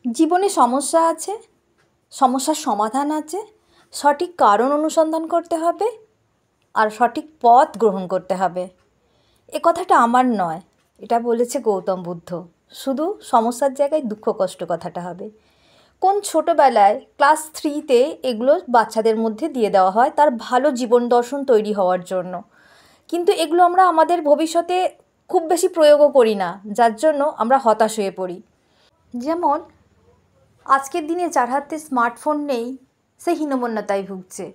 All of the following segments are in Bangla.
জীবনে সমস্যা আছে, সমস্যার সমাধান আছে, সঠিক কারণ অনুসন্ধান করতে হবে আর সঠিক পথ গ্রহণ করতে হবে। এ কথাটা আমার নয়, এটা বলেছে গৌতম বুদ্ধ। শুধু সমস্যার জায়গায় দুঃখ কষ্ট কথাটা হবে। কোন ছোটোবেলায় ক্লাস 3-তে এগুলো বাচ্চাদের মধ্যে দিয়ে দেওয়া হয় তার ভালো জীবন দর্শন তৈরি হওয়ার জন্য, কিন্তু এগুলো আমরা আমাদের ভবিষ্যতে খুব বেশি প্রয়োগও করি না, যার জন্য আমরা হতাশ হয়ে পড়ি। যেমন আজকের দিনে যার হাতে স্মার্টফোন নেই সে হীনমন্যতায় ভুগছে,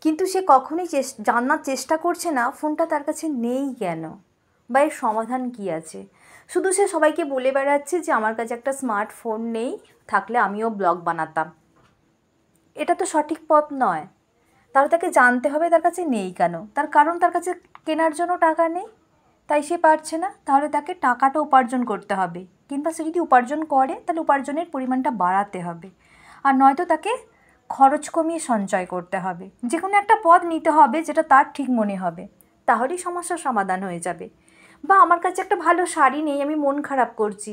কিন্তু সে কখনোই জানার চেষ্টা করছে না ফোনটা তার কাছে নেই কেন বা এর সমাধান কী আছে। শুধু সে সবাইকে বলে বেড়াচ্ছে যে আমার কাছে একটা স্মার্টফোন নেই, থাকলে আমিও ব্লগ বানাতাম। এটা তো সঠিক পথ নয়। তাহলে তাকে জানতে হবে তার কাছে নেই কেন, তার কারণ তার কাছে কেনার জন্য টাকা নেই, তাই সে পারছে না। তাহলে তাকে টাকাটা উপার্জন করতে হবে, কিংবা সে যদি উপার্জন করে তাহলে উপার্জনের পরিমাণটা বাড়াতে হবে, আর নয়তো তাকে খরচ কমিয়ে সঞ্চয় করতে হবে। যে কোনো একটা পথ নিতে হবে যেটা তার ঠিক মনে হবে, তাহলেই সমস্যার সমাধান হয়ে যাবে। বা আমার কাছে একটা ভালো শাড়ি নেই, আমি মন খারাপ করছি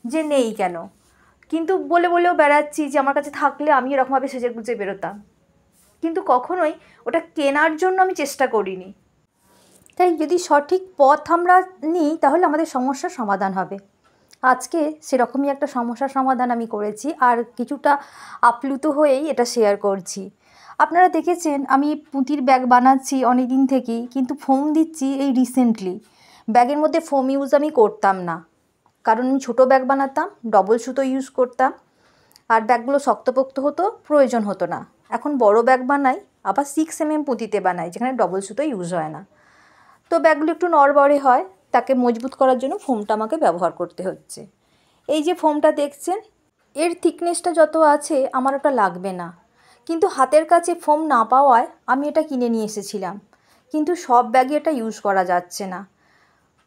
যে নেই কেন, কিন্তু বলেও বেড়াচ্ছি যে আমার কাছে থাকলে আমি এরকমভাবে সেজে গুজে বেরোতাম, কিন্তু কখনোই ওটা কেনার জন্য আমি চেষ্টা করিনি। তাই যদি সঠিক পথ আমরা নিই তাহলে আমাদের সমস্যার সমাধান হবে। আজকে সেরকমই একটা সমস্যার সমাধান আমি করেছি, আর কিছুটা আপ্লুত হয়েই এটা শেয়ার করছি। আপনারা দেখেছেন আমি পুঁতির ব্যাগ বানাচ্ছি অনেক দিন থেকেই, কিন্তু ফোম দিচ্ছি এই রিসেন্টলি। ব্যাগের মধ্যে ফোম ইউজ আমি করতাম না, কারণ আমি ছোটো ব্যাগ বানাতাম, ডবল সুতো ইউজ করতাম, আর ব্যাগগুলো শক্তপোক্ত হতো, প্রয়োজন হতো না। এখন বড় ব্যাগ বানাই, আবার 6mm পুঁতিতে বানাই যেখানে ডবল সুতো ইউজ হয় না। তো ব্যাগগুলো একটু নড়বড়ে হয়, তাকে মজবুত করার জন্য ফোমটা আমাকে ব্যবহার করতে হচ্ছে। এই যে ফোমটা দেখছেন, এর থিকনেসটা যত আছে আমার ওটা লাগবে না, কিন্তু হাতের কাছে ফোম না পাওয়ায় আমি এটা কিনে নিয়ে এসেছিলাম, কিন্তু সব ব্যাগে এটা ইউজ করা যাচ্ছে না।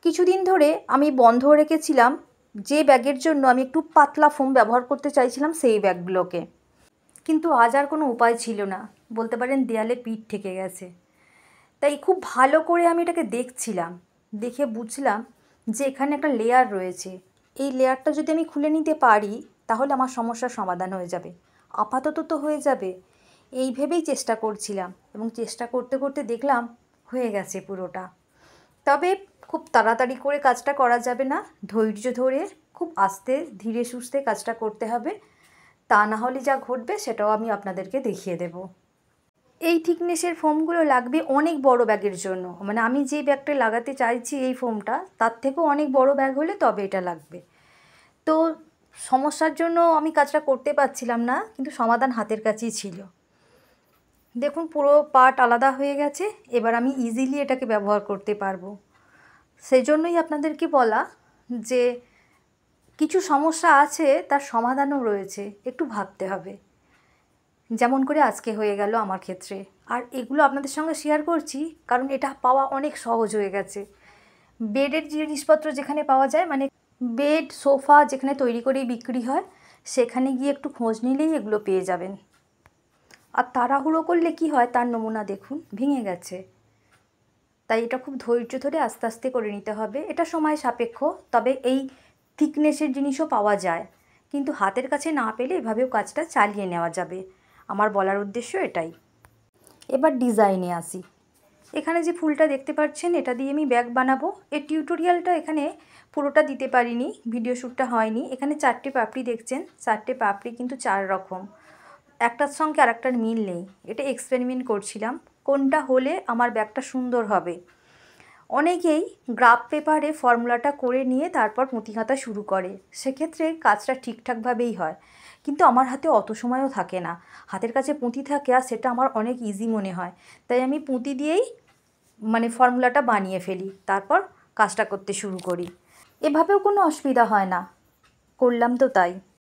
কিছুদিন ধরে আমি বন্ধ রেখেছিলাম যে ব্যাগের জন্য আমি একটু পাতলা ফোম ব্যবহার করতে চাইছিলাম সেই ব্যাগগুলোকে, কিন্তু আজ আর কোনো উপায় ছিল না, বলতে পারেন দেয়ালে পিঠ ঠেকে গেছে। তাই খুব ভালো করে আমি এটাকে দেখছিলাম, দেখে বুঝলাম যে এখানে একটা লেয়ার রয়েছে। এই লেয়ারটা যদি আমি খুলে নিতে পারি তাহলে আমার সমস্যার সমাধান হয়ে যাবে, আপাতত তো হয়ে যাবে। এই ভেবেই চেষ্টা করছিলাম, এবং চেষ্টা করতে করতে দেখলাম হয়ে গেছে পুরোটা। তবে খুব তাড়াতাড়ি করে কাজটা করা যাবে না, ধৈর্য ধরে খুব আস্তে ধীরে সুস্থে কাজটা করতে হবে, তা না হলে যা ঘটবে সেটাও আমি আপনাদেরকে দেখিয়ে দেব। এই থিকনেসের ফোমগুলো লাগবে অনেক বড় ব্যাগের জন্য, মানে আমি যে ব্যাগটা লাগাতে চাইছি এই ফোমটা তার থেকেও অনেক বড় ব্যাগ হলে তবে এটা লাগবে। তো সমস্যার জন্য আমি কাজটা করতে পারছিলাম না, কিন্তু সমাধান হাতের কাছেই ছিল। দেখুন পুরো পার্ট আলাদা হয়ে গেছে, এবার আমি ইজিলি এটাকে ব্যবহার করতে পারবো। সেই জন্যই আপনাদেরকে বলা যে কিছু সমস্যা আছে তার সমাধানও রয়েছে, একটু ভাবতে হবে। যেমন করে আজকে হয়ে গেল আমার ক্ষেত্রে, আর এগুলো আপনাদের সঙ্গে শেয়ার করছি কারণ এটা পাওয়া অনেক সহজ হয়ে গেছে। বেডের জিনিসপত্র যেখানে পাওয়া যায়, মানে বেড সোফা যেখানে তৈরি করেই বিক্রি হয়, সেখানে গিয়ে একটু খোঁজ নিলেই এগুলো পেয়ে যাবেন। আর তাড়াহুড়ো করলে কি হয় তার নমুনা দেখুন, ভেঙে গেছে। তাই এটা খুব ধৈর্য ধরে আস্তে আস্তে করে নিতে হবে। এটা সময় সাপেক্ষ, তবে এই থিকনেসের জিনিসও পাওয়া যায়, কিন্তু হাতের কাছে না পেলে এভাবেও কাজটা চালিয়ে নেওয়া যাবে। আমার বলার উদ্দেশ্য এটাই। এবার ডিজাইনে আসি। এখানে যে ফুলটা দেখতে পাচ্ছেন এটা দিয়ে আমি ব্যাগ বানাবো। এর টিউটোরিয়ালটা এখানে পুরোটা দিতে পারিনি, ভিডিও শ্যুটটা হয়নি। এখানে 4টে পাপড়ি দেখছেন, 4টে পাপড়ি কিন্তু 4 রকম, একটার সঙ্গে আরেকটার মিল নেই। এটা এক্সপেরিমেন্ট করছিলাম কোনটা হলে আমার ব্যাগটা সুন্দর হবে। অনেকেই গ্রাফ পেপারে ফর্মুলাটা করে নিয়ে তারপর পুঁতি গাঁথা শুরু করে, সেক্ষেত্রে কাজটা ঠিকঠাকভাবেই হয়, কিন্তু আমার হাতে অত সময়ও থাকে না। হাতের কাছে পুঁতি থাকে আর সেটা আমার অনেক ইজি মনে হয়, তাই আমি পুঁতি দিয়েই মানে ফর্মুলাটা বানিয়ে ফেলি, তারপর কাজটা করতে শুরু করি। এভাবেও কোনো অসুবিধা হয় না, করলাম তো তাই।